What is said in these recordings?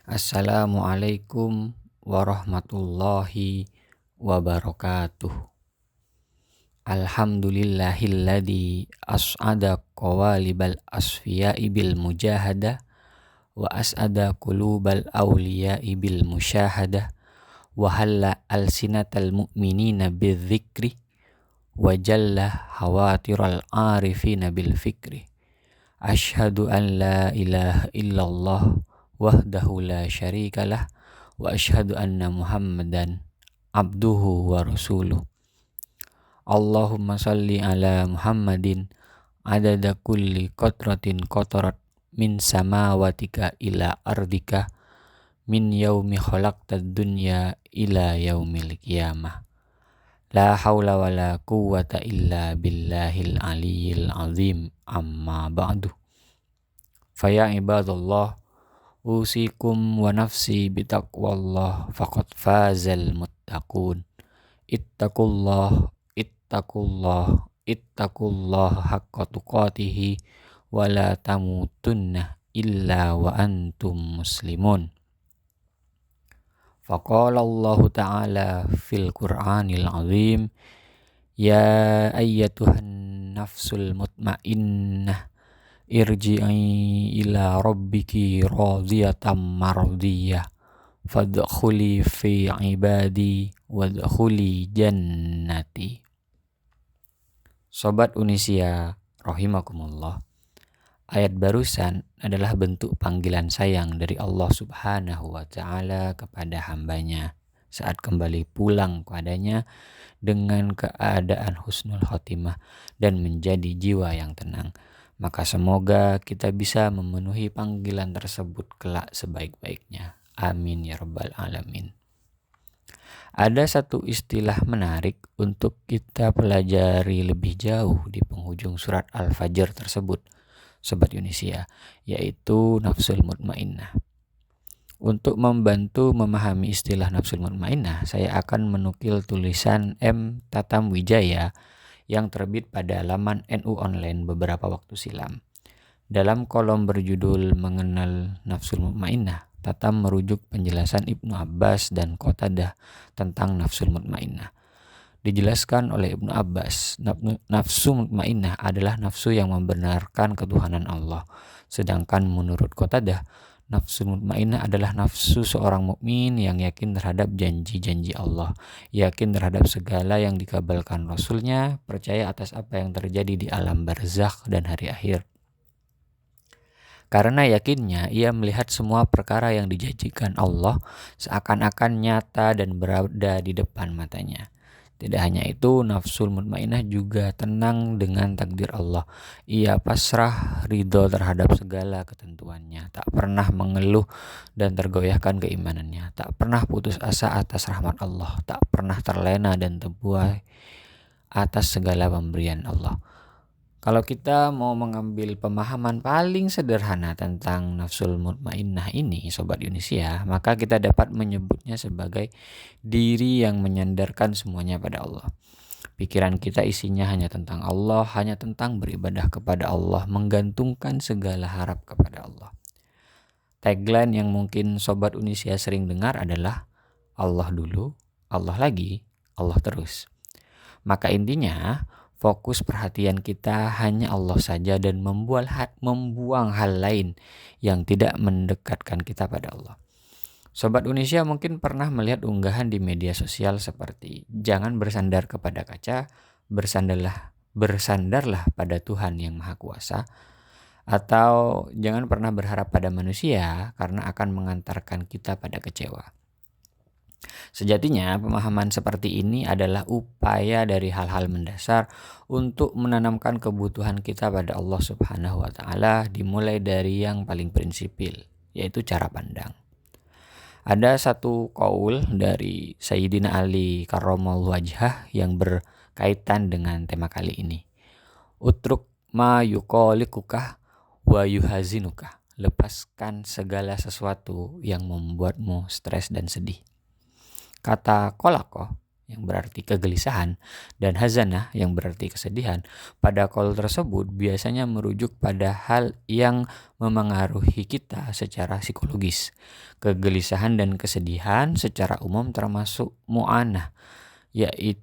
Assalamualaikum warahmatullahi wabarakatuh. Alhamdulillahilladzi as'ada qawalibal asfiya'i bil mujahadah wa as'ada qulubal awliya'i bil musyahadah wa halla alsinatal mu'minina bidzikri wa jalla hawatiral arifina bil fikri. Asyhadu an la ilaha illallah wahdahu la syarikalah wa asyhadu anna Muhammadan abduhu wa rasuluh. Allahumma salli ala Muhammadin adada kulli qatratin qatarat min samawatika ila ardika min yaumi khalaqtad dunya ila yaumil qiyamah. La haula wa la quwwata illa billahil aliyyil azim, amma ba'du. Faya ibadallah, usikum wa nafsi bitaqwallah faqad fazal muttaqun. Ittaqullah, ittaqullah, ittaqullah haqqa tuqatihi wa la tamutunna illa wa antum muslimun. Faqala Allah ta'ala fil Qur'anil azim, ya ayyatuhan nafsul mutmainnah irji'i ila rabbiki radiyatan mardiyah fadkhuli fi ibadi wadkhuli jannati. Sobat Unisia rahimakumullah, ayat barusan adalah bentuk panggilan sayang dari Allah subhanahu wa ta'ala kepada hambanya saat kembali pulang kepadanya dengan keadaan husnul khotimah dan menjadi jiwa yang tenang. Maka semoga kita bisa memenuhi panggilan tersebut kelak sebaik-baiknya. Amin ya rabbal alamin. Ada satu istilah menarik untuk kita pelajari lebih jauh di penghujung surat Al-Fajr tersebut, Sobat Yunisia, yaitu nafsul mutmainnah. Untuk membantu memahami istilah nafsul mutmainnah, saya akan menukil tulisan M. Tatam Wijaya yang terbit pada laman NU Online beberapa waktu silam. Dalam kolom berjudul Mengenal Nafsul Mutmainnah, Tatam merujuk penjelasan Ibnu Abbas dan Qatadah tentang nafsul mutmainnah. Dijelaskan oleh Ibnu Abbas, nafsu mutmainnah adalah nafsu yang membenarkan ketuhanan Allah. Sedangkan menurut Qatadah, nafsu mutmainnah adalah nafsu seorang mukmin yang yakin terhadap janji-janji Allah, yakin terhadap segala yang dikabarkan Rasulnya, percaya atas apa yang terjadi di alam barzakh dan hari akhir. Karena yakinnya, ia melihat semua perkara yang dijanjikan Allah seakan-akan nyata dan berada di depan matanya. Tidak hanya itu, nafsul mutmainnah juga tenang dengan takdir Allah. Ia pasrah ridho terhadap segala ketentuannya, tak pernah mengeluh dan tergoyahkan keimanannya, tak pernah putus asa atas rahmat Allah, tak pernah terlena dan terbuai atas segala pemberian Allah. Kalau kita mau mengambil pemahaman paling sederhana tentang nafsul mutmainnah ini, Sobat Yunisia, maka kita dapat menyebutnya sebagai diri yang menyandarkan semuanya pada Allah. Pikiran kita isinya hanya tentang Allah, hanya tentang beribadah kepada Allah, menggantungkan segala harap kepada Allah. Tagline yang mungkin Sobat Unisia sering dengar adalah Allah dulu, Allah lagi, Allah terus. Maka intinya, fokus perhatian kita hanya Allah saja dan membuang hal lain yang tidak mendekatkan kita pada Allah. Sobat Unisia mungkin pernah melihat unggahan di media sosial seperti jangan bersandar kepada kaca, bersandarlah pada Tuhan yang Maha Kuasa, atau jangan pernah berharap pada manusia karena akan mengantarkan kita pada kecewa. Sejatinya pemahaman seperti ini adalah upaya dari hal-hal mendasar untuk menanamkan kebutuhan kita pada Allah Subhanahu wa ta'ala, dimulai dari yang paling prinsipil, yaitu cara pandang. Ada satu qaul dari Sayyidina Ali karramallahu wajhah yang berkaitan dengan tema kali ini. Utruk ma yuqalikuka wa yuhazinuka. Lepaskan segala sesuatu yang membuatmu stres dan sedih. Kata kolako yang berarti kegelisahan, dan hazanah yang berarti kesedihan, pada qaul tersebut biasanya merujuk pada hal yang memengaruhi kita secara psikologis. Kegelisahan dan kesedihan secara umum termasuk mu'anah, yaitu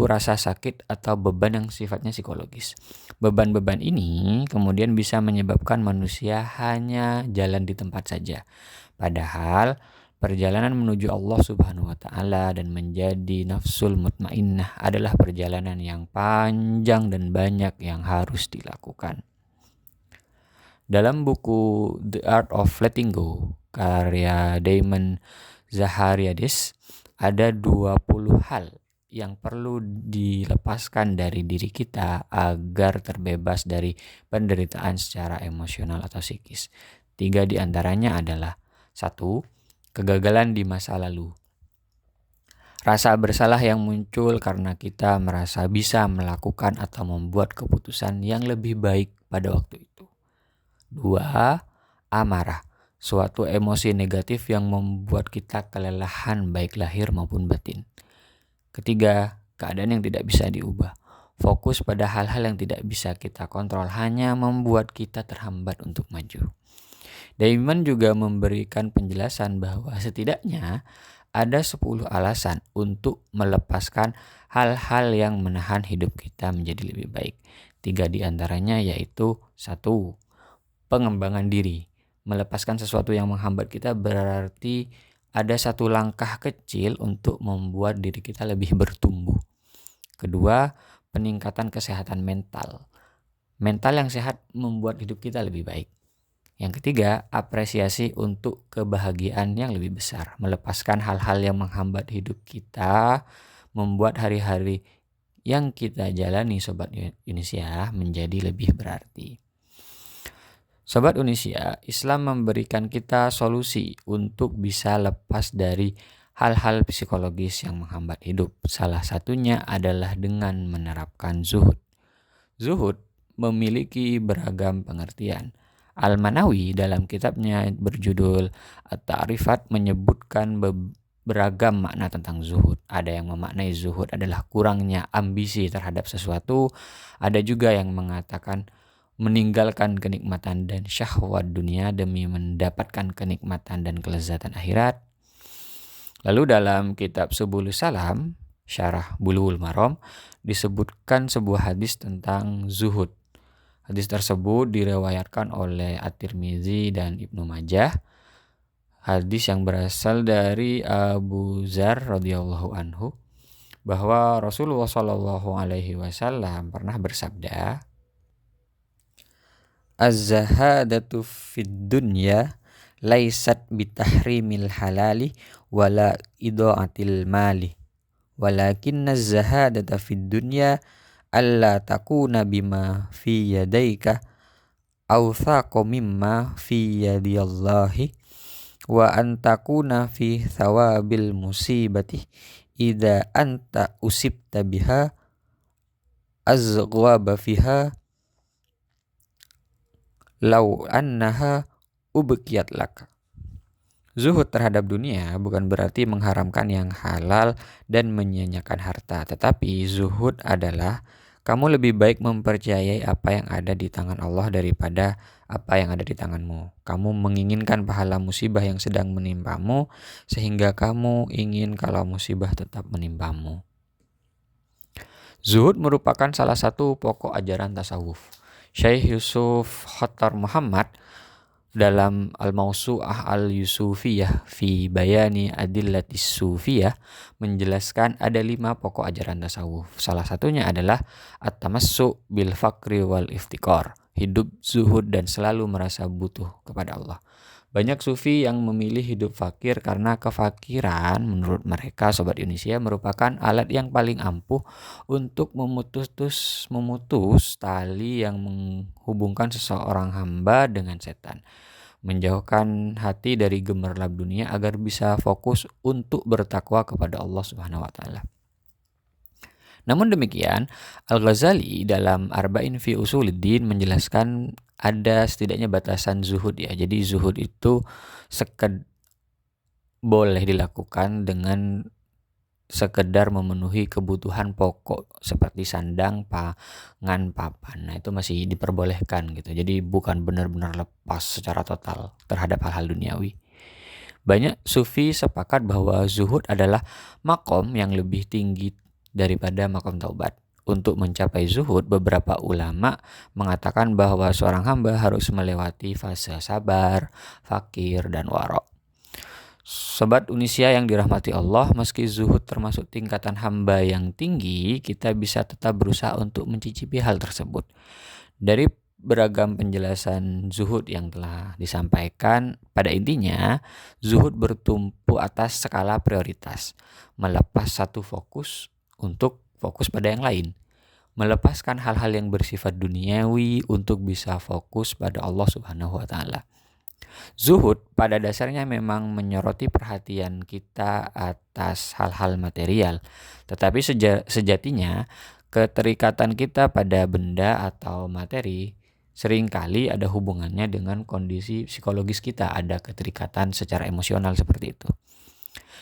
rasa sakit atau beban yang sifatnya psikologis. Beban-beban ini kemudian bisa menyebabkan manusia hanya jalan di tempat saja. Padahal perjalanan menuju Allah Subhanahu wa taala dan menjadi nafsul mutmainnah adalah perjalanan yang panjang dan banyak yang harus dilakukan. Dalam buku The Art of Letting Go karya Damon Zahariadis, ada 20 hal yang perlu dilepaskan dari diri kita agar terbebas dari penderitaan secara emosional atau psikis. 3 di antaranya adalah: 1. Kegagalan di masa lalu. Rasa bersalah yang muncul karena kita merasa bisa melakukan atau membuat keputusan yang lebih baik pada waktu itu. 2. Amarah. Suatu emosi negatif yang membuat kita kelelahan baik lahir maupun batin. 3. Keadaan yang tidak bisa diubah. Fokus pada hal-hal yang tidak bisa kita kontrol hanya membuat kita terhambat untuk maju. Damon juga memberikan penjelasan bahwa setidaknya ada 10 alasan untuk melepaskan hal-hal yang menahan hidup kita menjadi lebih baik. 3 di antaranya yaitu: 1. Pengembangan diri. Melepaskan sesuatu yang menghambat kita berarti ada satu langkah kecil untuk membuat diri kita lebih bertumbuh. 2. Peningkatan kesehatan mental. Mental yang sehat membuat hidup kita lebih baik. Yang 3, apresiasi untuk kebahagiaan yang lebih besar. Melepaskan hal-hal yang menghambat hidup kita membuat hari-hari yang kita jalani Sobat Indonesia menjadi lebih berarti. Sobat Indonesia, Islam memberikan kita solusi untuk bisa lepas dari hal-hal psikologis yang menghambat hidup. Salah satunya adalah dengan menerapkan zuhud. Zuhud memiliki beragam pengertian. Al-Manawi dalam kitabnya berjudul At-Ta'rifat menyebutkan beragam makna tentang zuhud. Ada yang memaknai zuhud adalah kurangnya ambisi terhadap sesuatu. Ada juga yang mengatakan meninggalkan kenikmatan dan syahwat dunia demi mendapatkan kenikmatan dan kelezatan akhirat. Lalu dalam kitab Subulus Salam, Syarah Bulughul Maram, disebutkan sebuah hadis tentang zuhud. Hadis tersebut diriwayatkan oleh At-Tirmizi dan Ibnu Majah. Hadis yang berasal dari Abu Dzar radhiyallahu anhu bahwa Rasulullah sallallahu alaihi wasallam pernah bersabda, "Az-zahadatu fid dunya laisat bitahrimil halali wala idaatil mali, walakinna az-zahadata fid dunya alla takuna bima fi yadaika awthaqa mimma fi yadillahi wa antakuna fi thawabil musibati idza anta usibta biha azghaba fiha law annaha ubqiyat laka." Zuhud terhadap dunia bukan berarti mengharamkan yang halal dan menyia-nyiakan harta, tetapi zuhud adalah kamu lebih baik mempercayai apa yang ada di tangan Allah daripada apa yang ada di tanganmu. Kamu menginginkan pahala musibah yang sedang menimpamu sehingga kamu ingin kalau musibah tetap menimpamu. Zuhud merupakan salah satu pokok ajaran tasawuf. Syekh Yusuf Khattar Muhammad dalam Al-Mawsu'ah Al-Yusufiyah fi Bayani Adillatis Sufiyah menjelaskan ada 5 pokok ajaran tasawuf. Salah satunya adalah at-tamassu' bil faqri wal iftikar, hidup zuhud dan selalu merasa butuh kepada Allah. Banyak sufi yang memilih hidup fakir karena kefakiran menurut mereka Sobat Indonesia merupakan alat yang paling ampuh untuk memutus tali yang menghubungkan seseorang hamba dengan setan, menjauhkan hati dari gemerlap dunia agar bisa fokus untuk bertakwa kepada Allah Subhanahu wa taala. Namun demikian, Al-Ghazali dalam Arba'in fi Usuluddin menjelaskan ada setidaknya batasan zuhud ya. Jadi zuhud itu boleh dilakukan dengan sekedar memenuhi kebutuhan pokok seperti sandang, pangan, papan. Nah, itu masih diperbolehkan gitu. Jadi bukan benar-benar lepas secara total terhadap hal-hal duniawi. Banyak sufi sepakat bahwa zuhud adalah makom yang lebih tinggi daripada makom taubat. Untuk mencapai zuhud, beberapa ulama mengatakan bahwa seorang hamba harus melewati fase sabar, fakir, dan waro. Sobat Unisia yang dirahmati Allah, meski zuhud termasuk tingkatan hamba yang tinggi, kita bisa tetap berusaha untuk mencicipi hal tersebut. Dari beragam penjelasan zuhud yang telah disampaikan, pada intinya zuhud bertumpu atas skala prioritas, melepas satu fokus untuk fokus pada yang lain, melepaskan hal-hal yang bersifat duniawi untuk bisa fokus pada Allah Subhanahu wa Ta'ala. Zuhud pada dasarnya memang menyoroti perhatian kita atas hal-hal material, tetapi sejatinya keterikatan kita pada benda atau materi seringkali ada hubungannya dengan kondisi psikologis kita, ada keterikatan secara emosional seperti itu.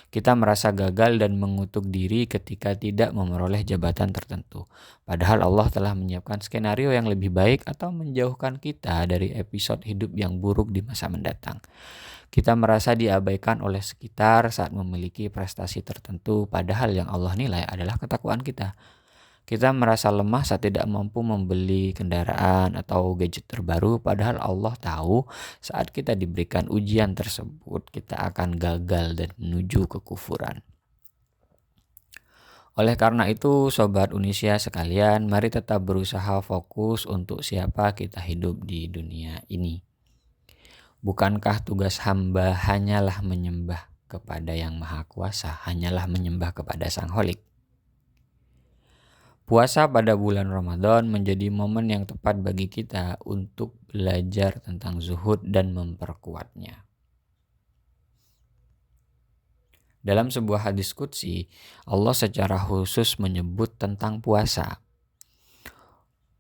Kita merasa gagal dan mengutuk diri ketika tidak memperoleh jabatan tertentu. Padahal Allah telah menyiapkan skenario yang lebih baik atau menjauhkan kita dari episode hidup yang buruk di masa mendatang. Kita merasa diabaikan oleh sekitar saat memiliki prestasi tertentu, padahal yang Allah nilai adalah ketakwaan kita. Kita merasa lemah saat tidak mampu membeli kendaraan atau gadget terbaru, padahal Allah tahu saat kita diberikan ujian tersebut, kita akan gagal dan menuju kekufuran. Oleh karena itu, Sobat Unisia sekalian, mari tetap berusaha fokus untuk siapa kita hidup di dunia ini. Bukankah tugas hamba hanyalah menyembah kepada Yang Maha Kuasa, hanyalah menyembah kepada Sang Holik? Puasa pada bulan Ramadan menjadi momen yang tepat bagi kita untuk belajar tentang zuhud dan memperkuatnya. Dalam sebuah hadis qudsi, Allah secara khusus menyebut tentang puasa.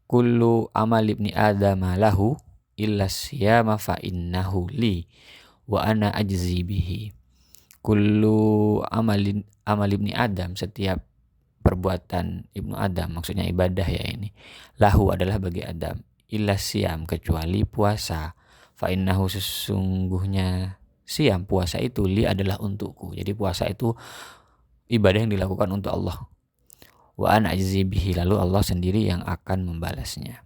Kullu amal ibni adama lahu illa siyama fa innahu li wa ana ajzi bihi. Kullu amal ibni Adam, setiap perbuatan Ibnu Adam, maksudnya ibadah ya ini, lahu adalah bagi Adam, illa siam, kecuali puasa, fa innahu, sesungguhnya siam, puasa itu, li adalah untukku. Jadi puasa itu ibadah yang dilakukan untuk Allah. Wa ana ajzi bihi, lalu Allah sendiri yang akan membalasnya.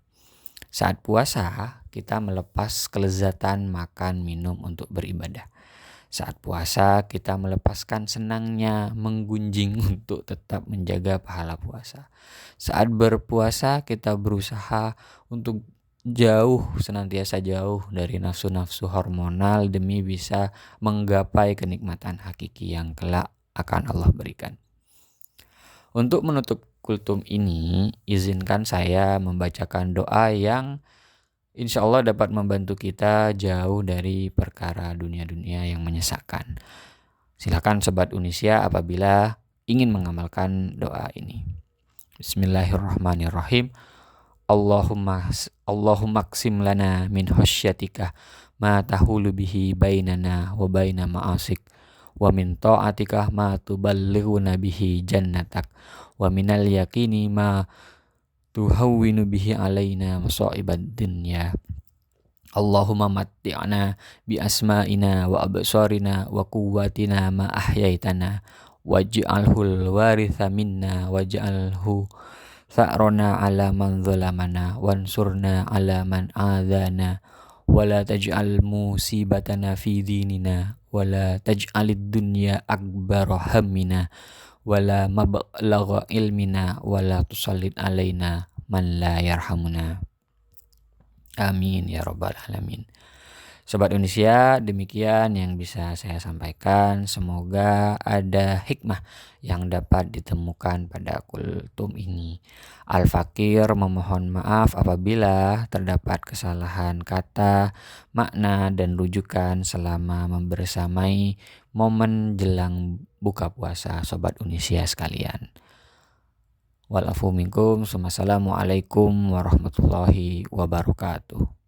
Saat puasa kita melepas kelezatan makan minum untuk beribadah. Saat puasa kita melepaskan senangnya menggunjing untuk tetap menjaga pahala puasa. Saat berpuasa kita berusaha untuk senantiasa jauh dari nafsu-nafsu hormonal demi bisa menggapai kenikmatan hakiki yang kelak akan Allah berikan. Untuk menutup kultum ini, izinkan saya membacakan doa yang insya Allah dapat membantu kita jauh dari perkara dunia-dunia yang menyesakkan. Silakan Sobat Unisia apabila ingin mengamalkan doa ini. Bismillahirrahmanirrahim. Allahumma qsim lana min khasyatika ma tahulu bihi bainana wa baina ma'asik, wa min ta'atika ma tuballighuna bihi jannatak, wa minal yaqini ma tuhawwinu bihi alaina masa'ibad dunya. Allahumma matti'na bi asma'ina wa absarina wa quwwatina ma ahyaitana waj'alhul waritha minna waj'alhu tha'rona ala man zalamana wansurna ala man adana wala taj'al musibatana fi dinina wala taj'alid dunya akbar hammina wala mablagha ilmina wala tusallid alaina man la yarhamuna. Amin ya rabbal alamin. Sobat Unisia, demikian yang bisa saya sampaikan. Semoga ada hikmah yang dapat ditemukan pada kultum ini. Al-Fakir memohon maaf apabila terdapat kesalahan kata, makna, dan rujukan selama membersamai momen jelang buka puasa Sobat Unisia sekalian. Walafu minkum. Wassalamualaikum warahmatullahi wabarakatuh.